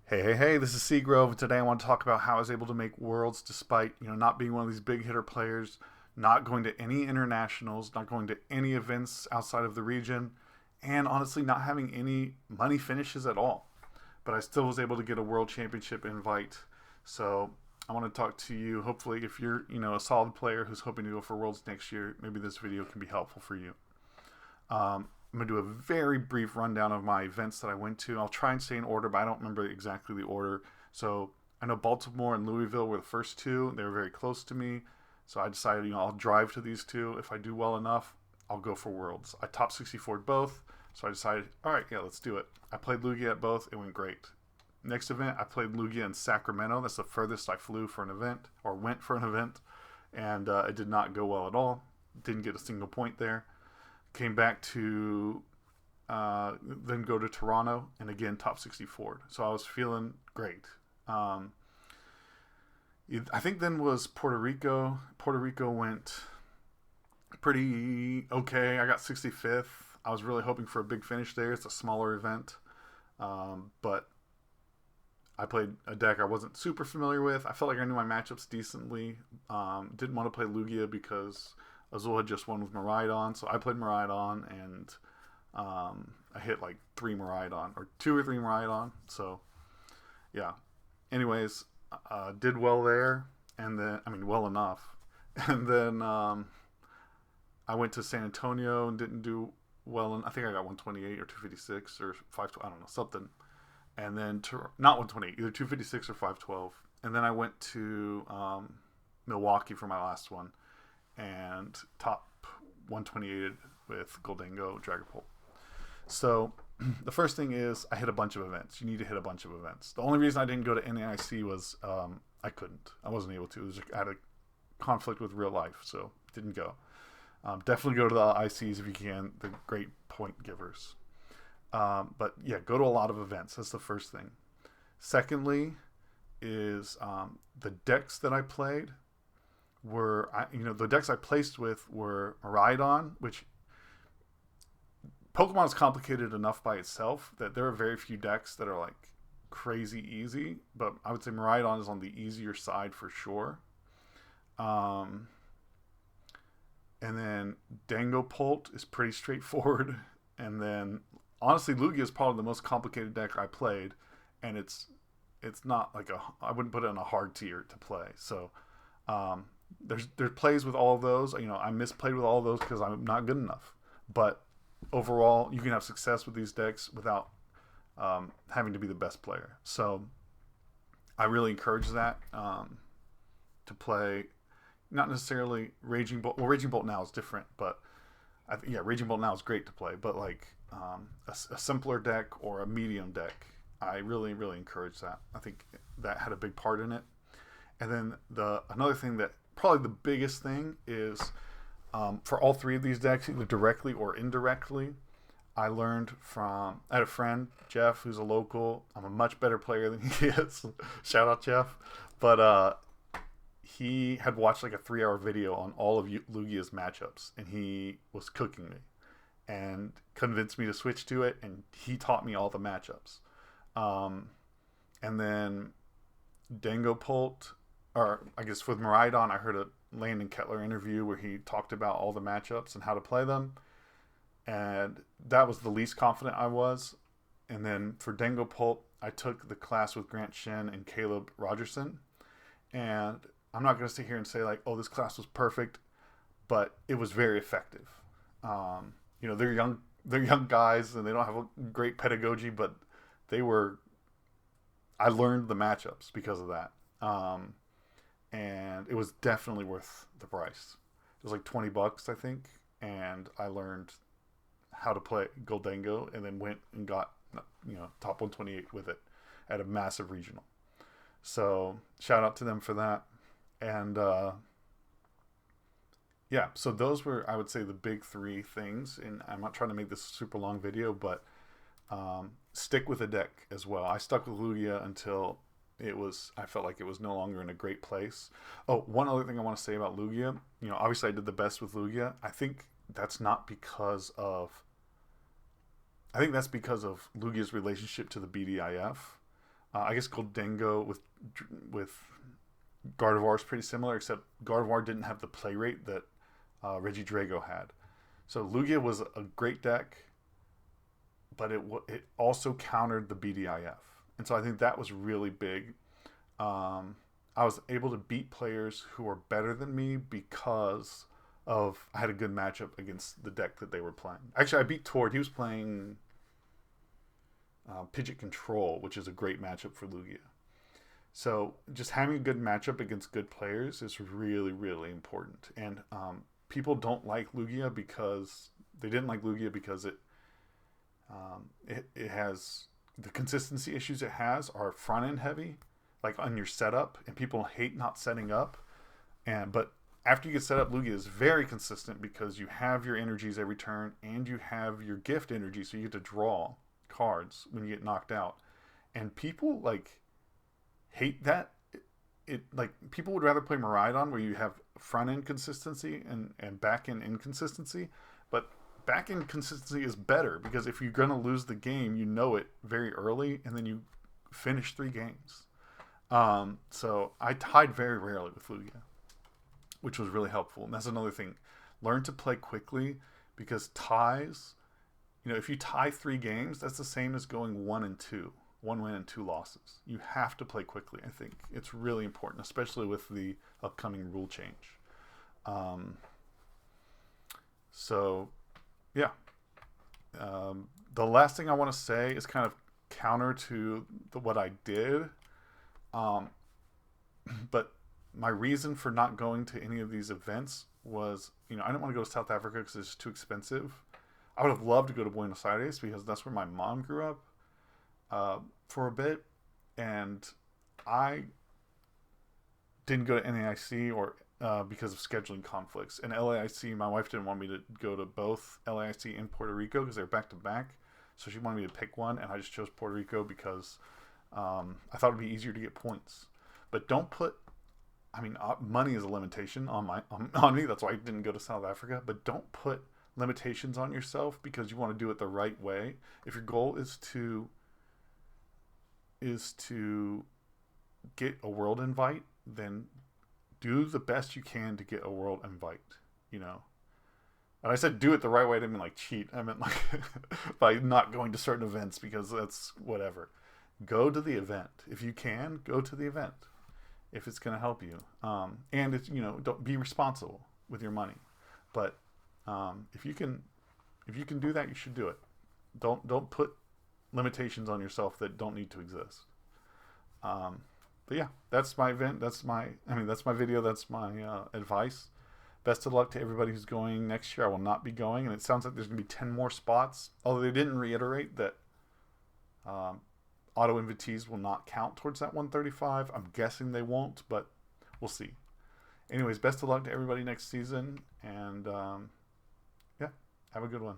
Hey, this is Seagrove. Today I want to talk about how I was able to make worlds despite, not being one of these big hitter players, not going to any internationals, not going to any events outside of the region, and honestly not having any money finishes at all. But I still was able to get a world championship invite. So I want to talk to you. Hopefully, if you're, a solid player who's hoping to go for worlds next year, maybe this video can be helpful for you. I'm going to do a very brief rundown of my events that I went to. I'll try and stay in order, but I don't remember exactly the order. So I know Baltimore and Louisville were the first two. They were very close to me. So I decided, I'll drive to these two. If I do well enough, I'll go for Worlds. I top 64'd both. So I decided, all right, yeah, let's do it. I played Lugia at both. It went great. Next event, I played Lugia in Sacramento. That's the furthest I flew for an event or went for an event. And it did not go well at all. Didn't get a single point there. Came back to then go to Toronto and again top 64. So I was feeling great. I think then was Puerto Rico. Puerto Rico went pretty okay. I got 65th. I was really hoping for a big finish there. It's a smaller event, but I played a deck I wasn't super familiar with. I felt like I knew my matchups decently. Didn't want to play Lugia because Azul had just won with Miraidon, so I played Miraidon, and I hit like 3 Miraidon, or 2 or 3 Miraidon, so yeah. Anyways, did well there, and then, well enough. And then I went to San Antonio and didn't do well, and I think I got 128 or 256 or 512, I don't know, something. And then, not 128, either 256 or 512. And then I went to Milwaukee for my last one, and top 128 with Goldango Dragapult. So the first thing is I hit a bunch of events. You need to hit a bunch of events. The only reason I didn't go to NAIC was I couldn't. I wasn't able to. I had a conflict with real life, so didn't go. Definitely go to the ICs if you can. They're great point givers. But yeah, go to a lot of events. That's the first thing. Secondly is the decks that I played were, the decks I placed with were Miraidon, which Pokemon is complicated enough by itself that there are very few decks that are like crazy easy, but I would say Miraidon is on the easier side for sure. And then Dangopult is pretty straightforward. And then honestly, Lugia is probably the most complicated deck I played, and it's not like I wouldn't put it in a hard tier to play. So there's plays with all of those. I misplayed with all of those because I'm not good enough. But overall, you can have success with these decks without having to be the best player. So I really encourage that to play. Not necessarily Raging Bolt. Well, Raging Bolt now is different, but Raging Bolt now is great to play. But like a simpler deck or a medium deck, I really, really encourage that. I think that had a big part in it. And then another thing that probably the biggest thing is for all 3 of these decks, either directly or indirectly, I had a friend, Jeff, who's a local. I'm a much better player than he is. Shout out, Jeff. But he had watched like a 3-hour video on all of Lugia's matchups, and he was cooking me and convinced me to switch to it, and he taught me all the matchups. And then Dangopult, or I guess with Miraidon, I heard a Landon Kettler interview where he talked about all the matchups and how to play them, and that was the least confident I was. And then for Dangopult, I took the class with Grant Shin and Caleb Rogerson, and I'm not going to sit here and say like, oh, this class was perfect, but it was very effective. They're young guys and they don't have a great pedagogy, but I learned the matchups because of that. And it was definitely worth the price. It was like $20, I think, and I learned how to play Goldango, and then went and got top 128 with it at a massive regional. So shout out to them for that. And so those were, I would say, the big 3 things. And I'm not trying to make this a super long video, but stick with a deck as well. I stuck with Lugia until I felt like it was no longer in a great place. Oh, one other thing I want to say about Lugia, obviously I did the best with Lugia. I think that's because of Lugia's relationship to the BDIF. I guess Goldengo with Gardevoir is pretty similar, except Gardevoir didn't have the play rate that Reggie Drago had. So Lugia was a great deck, but it also countered the BDIF, and so I think that was really big. I was able to beat players who were better than me because of I had a good matchup against the deck that they were playing. Actually, I beat Tord. He was playing Pidgeot Control, which is a great matchup for Lugia. So just having a good matchup against good players is really, really important. And people don't like Lugia because they didn't like Lugia because it has the consistency issues it has are front end heavy, like on your setup, and people hate not setting up. But after you get set up, Lugia is very consistent because you have your energies every turn and you have your gift energy, so you get to draw cards when you get knocked out. And people like hate that. It like people would rather play Miraidon where you have front end consistency and back end inconsistency, but back end consistency is better because if you're gonna lose the game, you know it very early, and then you finish 3 games. So I tied very rarely with Lugia, which was really helpful. And that's another thing. Learn to play quickly because ties, if you tie 3 games, that's the same as going 1-2, 1 win and 2 losses. You have to play quickly. I think it's really important, especially with the upcoming rule change. So yeah. The last thing I want to say is kind of counter to what I did. But my reason for not going to any of these events was, I didn't want to go to South Africa because it's too expensive. I would have loved to go to Buenos Aires because that's where my mom grew up for a bit. And I didn't go to NAIC or because of scheduling conflicts. And LAIC, my wife didn't want me to go to both LAIC and Puerto Rico because they're back to back. So she wanted me to pick one, and I just chose Puerto Rico because I thought it'd be easier to get points. But don't put, money is a limitation on me. That's why I didn't go to South Africa. But don't put limitations on yourself because you want to do it the right way. If your goal is to get a world invite, then do the best you can to get a world invite. And I said do it the right way. I didn't mean like cheat. I meant like by not going to certain events because that's whatever. Go to the event. If you can, go to the event if it's going to help you. And it's, don't be responsible with your money. But if you can do that, you should do it. Don't put limitations on yourself that don't need to exist. But yeah, that's my event. That's my video. That's my advice. Best of luck to everybody who's going next year. I will not be going, and it sounds like there's going to be 10 more spots. Although they didn't reiterate that auto invitees will not count towards that 135. I'm guessing they won't, but we'll see. Anyways, best of luck to everybody next season, and yeah, have a good one.